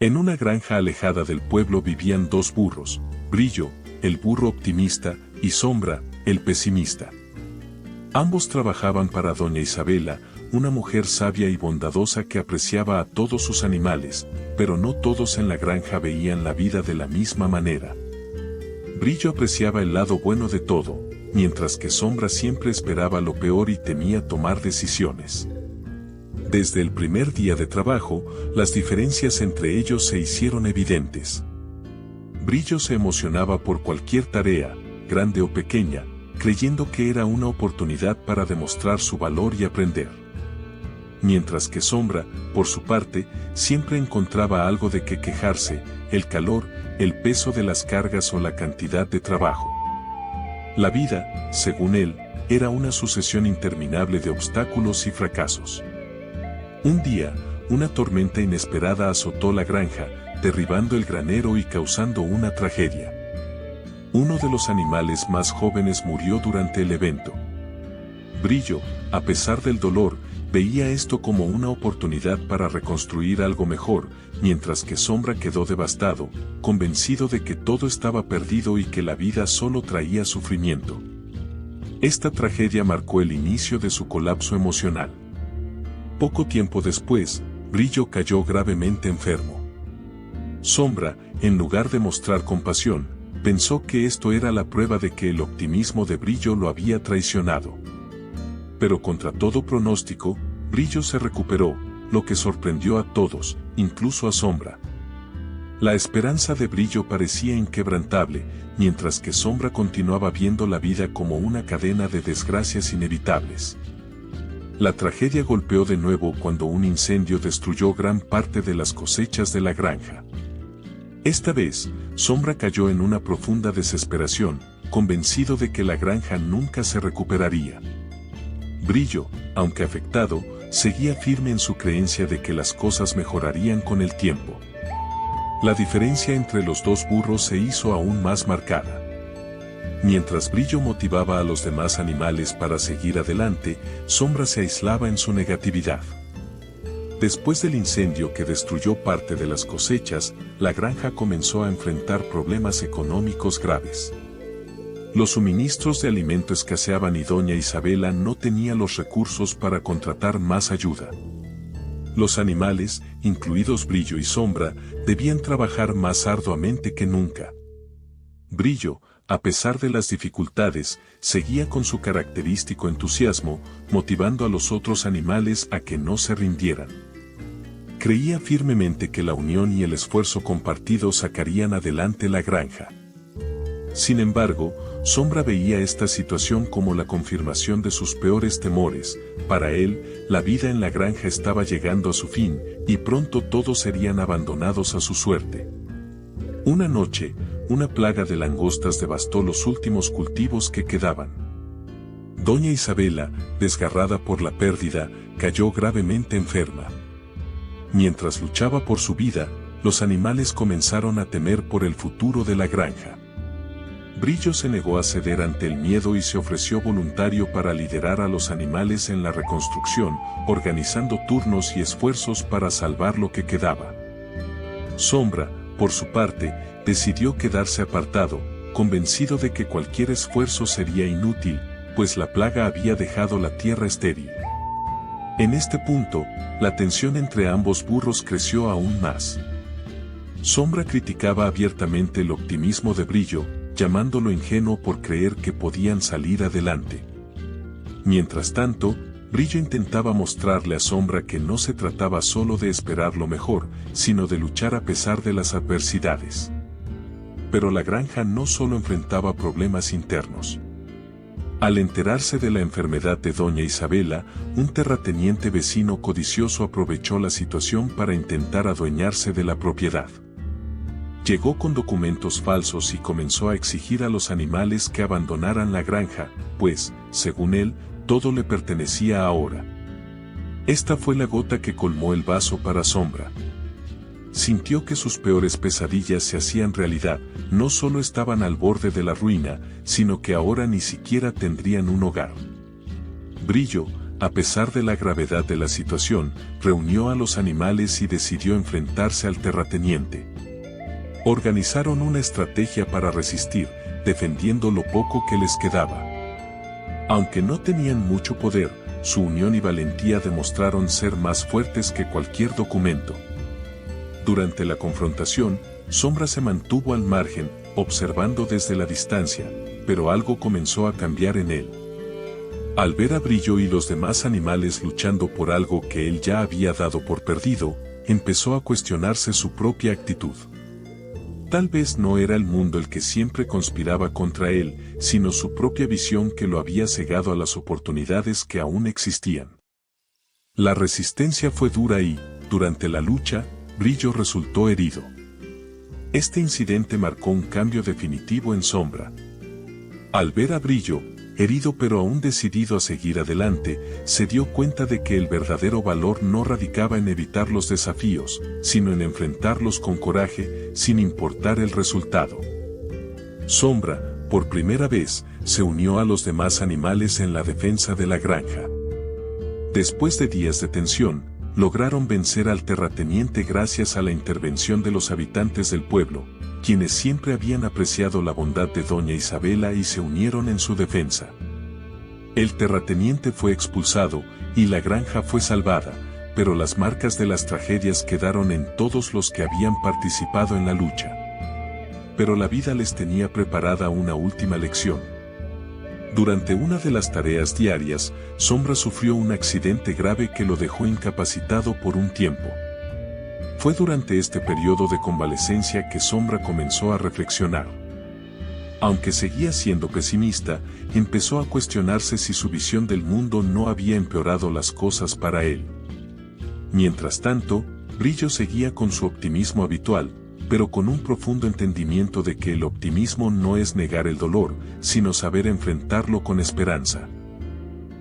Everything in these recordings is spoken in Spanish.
En una granja alejada del pueblo vivían dos burros, Brillo, el burro optimista, y Sombra, el pesimista. Ambos trabajaban para doña Isabela, una mujer sabia y bondadosa que apreciaba a todos sus animales, pero no todos en la granja veían la vida de la misma manera. Brillo apreciaba el lado bueno de todo, mientras que Sombra siempre esperaba lo peor y temía tomar decisiones. Desde el primer día de trabajo, las diferencias entre ellos se hicieron evidentes. Brillo se emocionaba por cualquier tarea, grande o pequeña, creyendo que era una oportunidad para demostrar su valor y aprender. Mientras que Sombra, por su parte, siempre encontraba algo de qué quejarse, el calor, el peso de las cargas o la cantidad de trabajo. La vida, según él, era una sucesión interminable de obstáculos y fracasos. Un día, una tormenta inesperada azotó la granja, derribando el granero y causando una tragedia. Uno de los animales más jóvenes murió durante el evento. Brillo, a pesar del dolor, veía esto como una oportunidad para reconstruir algo mejor, mientras que Sombra quedó devastado, convencido de que todo estaba perdido y que la vida solo traía sufrimiento. Esta tragedia marcó el inicio de su colapso emocional. Poco tiempo después, Brillo cayó gravemente enfermo. Sombra, en lugar de mostrar compasión, pensó que esto era la prueba de que el optimismo de Brillo lo había traicionado. Pero contra todo pronóstico, Brillo se recuperó, lo que sorprendió a todos, incluso a Sombra. La esperanza de Brillo parecía inquebrantable, mientras que Sombra continuaba viendo la vida como una cadena de desgracias inevitables. La tragedia golpeó de nuevo cuando un incendio destruyó gran parte de las cosechas de la granja. Esta vez, Sombra cayó en una profunda desesperación, convencido de que la granja nunca se recuperaría. Brillo, aunque afectado, seguía firme en su creencia de que las cosas mejorarían con el tiempo. La diferencia entre los dos burros se hizo aún más marcada. Mientras Brillo motivaba a los demás animales para seguir adelante, Sombra se aislaba en su negatividad. Después del incendio que destruyó parte de las cosechas, la granja comenzó a enfrentar problemas económicos graves. Los suministros de alimento escaseaban y doña Isabela no tenía los recursos para contratar más ayuda. Los animales, incluidos Brillo y Sombra, debían trabajar más arduamente que nunca. Brillo, a pesar de las dificultades, seguía con su característico entusiasmo, motivando a los otros animales a que no se rindieran. Creía firmemente que la unión y el esfuerzo compartido sacarían adelante la granja. Sin embargo, Sombra veía esta situación como la confirmación de sus peores temores. Para él, la vida en la granja estaba llegando a su fin, y pronto todos serían abandonados a su suerte. Una noche, una plaga de langostas devastó los últimos cultivos que quedaban. Doña Isabela, desgarrada por la pérdida, cayó gravemente enferma. Mientras luchaba por su vida, los animales comenzaron a temer por el futuro de la granja. Brillo se negó a ceder ante el miedo y se ofreció voluntario para liderar a los animales en la reconstrucción, organizando turnos y esfuerzos para salvar lo que quedaba. Sombra, por su parte, decidió quedarse apartado, convencido de que cualquier esfuerzo sería inútil, pues la plaga había dejado la tierra estéril. En este punto, la tensión entre ambos burros creció aún más. Sombra criticaba abiertamente el optimismo de Brillo, llamándolo ingenuo por creer que podían salir adelante. Mientras tanto, Brillo intentaba mostrarle a Sombra que no se trataba solo de esperar lo mejor, sino de luchar a pesar de las adversidades. Pero la granja no solo enfrentaba problemas internos. Al enterarse de la enfermedad de doña Isabela, un terrateniente vecino codicioso aprovechó la situación para intentar adueñarse de la propiedad. Llegó con documentos falsos y comenzó a exigir a los animales que abandonaran la granja, pues, según él, todo le pertenecía ahora. Esta fue la gota que colmó el vaso para Sombra. Sintió que sus peores pesadillas se hacían realidad, no solo estaban al borde de la ruina, sino que ahora ni siquiera tendrían un hogar. Brillo, a pesar de la gravedad de la situación, reunió a los animales y decidió enfrentarse al terrateniente. Organizaron una estrategia para resistir, defendiendo lo poco que les quedaba. Aunque no tenían mucho poder, su unión y valentía demostraron ser más fuertes que cualquier documento. Durante la confrontación, Sombra se mantuvo al margen, observando desde la distancia, pero algo comenzó a cambiar en él. Al ver a Brillo y los demás animales luchando por algo que él ya había dado por perdido, empezó a cuestionarse su propia actitud. Tal vez no era el mundo el que siempre conspiraba contra él, sino su propia visión que lo había cegado a las oportunidades que aún existían. La resistencia fue dura y, durante la lucha, Brillo resultó herido. Este incidente marcó un cambio definitivo en Sombra. Al ver a Brillo, herido pero aún decidido a seguir adelante, se dio cuenta de que el verdadero valor no radicaba en evitar los desafíos, sino en enfrentarlos con coraje, sin importar el resultado. Sombra, por primera vez, se unió a los demás animales en la defensa de la granja. Después de días de tensión, lograron vencer al terrateniente gracias a la intervención de los habitantes del pueblo, quienes siempre habían apreciado la bondad de Doña Isabela y se unieron en su defensa. El terrateniente fue expulsado y la granja fue salvada, pero las marcas de las tragedias quedaron en todos los que habían participado en la lucha. Pero la vida les tenía preparada una última lección. Durante una de las tareas diarias, Sombra sufrió un accidente grave que lo dejó incapacitado por un tiempo. Fue durante este periodo de convalecencia que Sombra comenzó a reflexionar. Aunque seguía siendo pesimista, empezó a cuestionarse si su visión del mundo no había empeorado las cosas para él. Mientras tanto, Brillo seguía con su optimismo habitual, pero con un profundo entendimiento de que el optimismo no es negar el dolor, sino saber enfrentarlo con esperanza.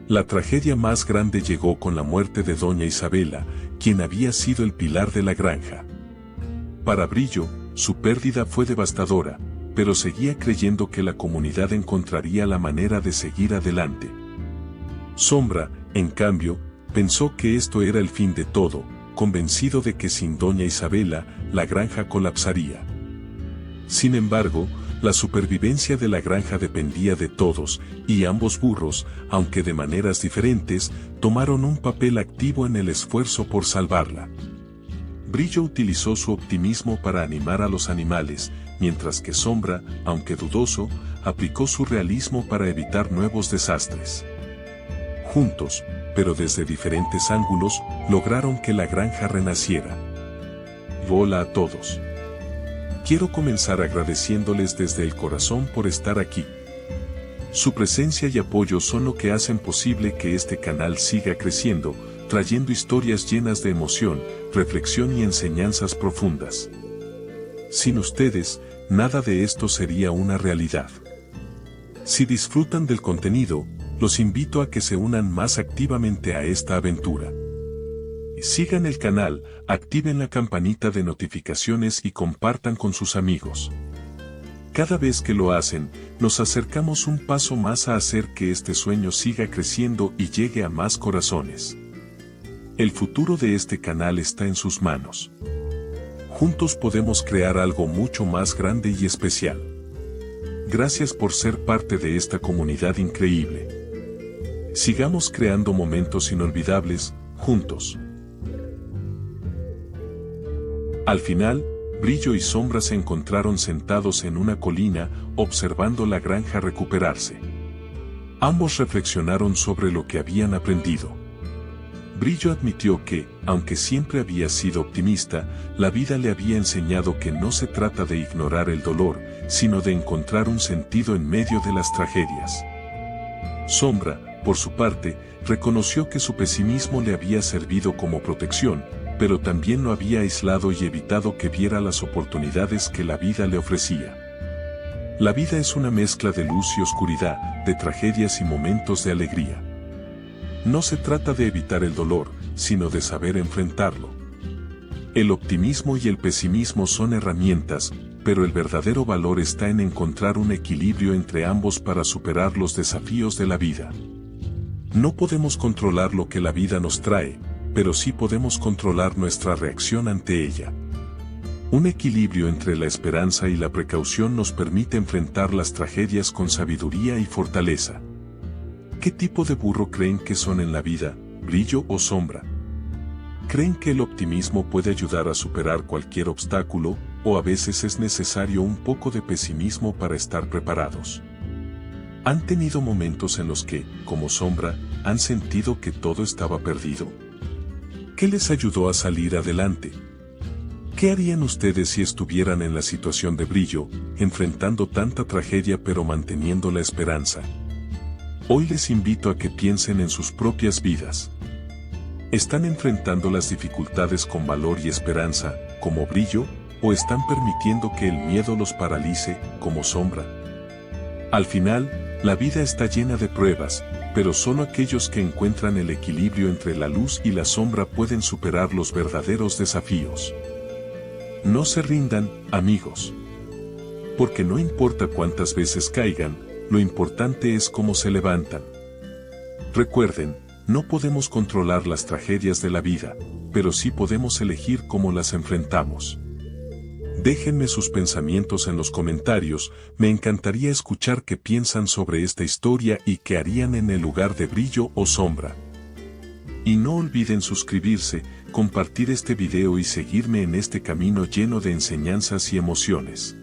La tragedia más grande llegó con la muerte de Doña Isabela, quien había sido el pilar de la granja. Para Brillo, su pérdida fue devastadora, pero seguía creyendo que la comunidad encontraría la manera de seguir adelante. Sombra, en cambio, pensó que esto era el fin de todo, convencido de que sin Doña Isabela, la granja colapsaría. Sin embargo, la supervivencia de la granja dependía de todos, y ambos burros, aunque de maneras diferentes, tomaron un papel activo en el esfuerzo por salvarla. Brillo utilizó su optimismo para animar a los animales, mientras que Sombra, aunque dudoso, aplicó su realismo para evitar nuevos desastres. Juntos, pero desde diferentes ángulos, lograron que la granja renaciera. Hola a todos. Quiero comenzar agradeciéndoles desde el corazón por estar aquí. Su presencia y apoyo son lo que hacen posible que este canal siga creciendo, trayendo historias llenas de emoción, reflexión y enseñanzas profundas. Sin ustedes, nada de esto sería una realidad. Si disfrutan del contenido, los invito a que se unan más activamente a esta aventura. Sigan el canal, activen la campanita de notificaciones y compartan con sus amigos. Cada vez que lo hacen, nos acercamos un paso más a hacer que este sueño siga creciendo y llegue a más corazones. El futuro de este canal está en sus manos. Juntos podemos crear algo mucho más grande y especial. Gracias por ser parte de esta comunidad increíble. Sigamos creando momentos inolvidables, juntos. Al final, Brillo y Sombra se encontraron sentados en una colina, observando la granja recuperarse. Ambos reflexionaron sobre lo que habían aprendido. Brillo admitió que, aunque siempre había sido optimista, la vida le había enseñado que no se trata de ignorar el dolor, sino de encontrar un sentido en medio de las tragedias. Sombra, por su parte, reconoció que su pesimismo le había servido como protección, pero también lo había aislado y evitado que viera las oportunidades que la vida le ofrecía. La vida es una mezcla de luz y oscuridad, de tragedias y momentos de alegría. No se trata de evitar el dolor, sino de saber enfrentarlo. El optimismo y el pesimismo son herramientas, pero el verdadero valor está en encontrar un equilibrio entre ambos para superar los desafíos de la vida. No podemos controlar lo que la vida nos trae, pero sí podemos controlar nuestra reacción ante ella. Un equilibrio entre la esperanza y la precaución nos permite enfrentar las tragedias con sabiduría y fortaleza. ¿Qué tipo de burro creen que son en la vida, brillo o sombra? ¿Creen que el optimismo puede ayudar a superar cualquier obstáculo, o a veces es necesario un poco de pesimismo para estar preparados? ¿Han tenido momentos en los que, como sombra, han sentido que todo estaba perdido? ¿Qué les ayudó a salir adelante? ¿Qué harían ustedes si estuvieran en la situación de brillo, enfrentando tanta tragedia pero manteniendo la esperanza? Hoy les invito a que piensen en sus propias vidas. ¿Están enfrentando las dificultades con valor y esperanza, como brillo, o están permitiendo que el miedo los paralice, como sombra? Al final, la vida está llena de pruebas, pero solo aquellos que encuentran el equilibrio entre la luz y la sombra pueden superar los verdaderos desafíos. No se rindan, amigos. Porque no importa cuántas veces caigan, lo importante es cómo se levantan. Recuerden, no podemos controlar las tragedias de la vida, pero sí podemos elegir cómo las enfrentamos. Déjenme sus pensamientos en los comentarios, me encantaría escuchar qué piensan sobre esta historia y qué harían en el lugar de brillo o sombra. Y no olviden suscribirse, compartir este video y seguirme en este camino lleno de enseñanzas y emociones.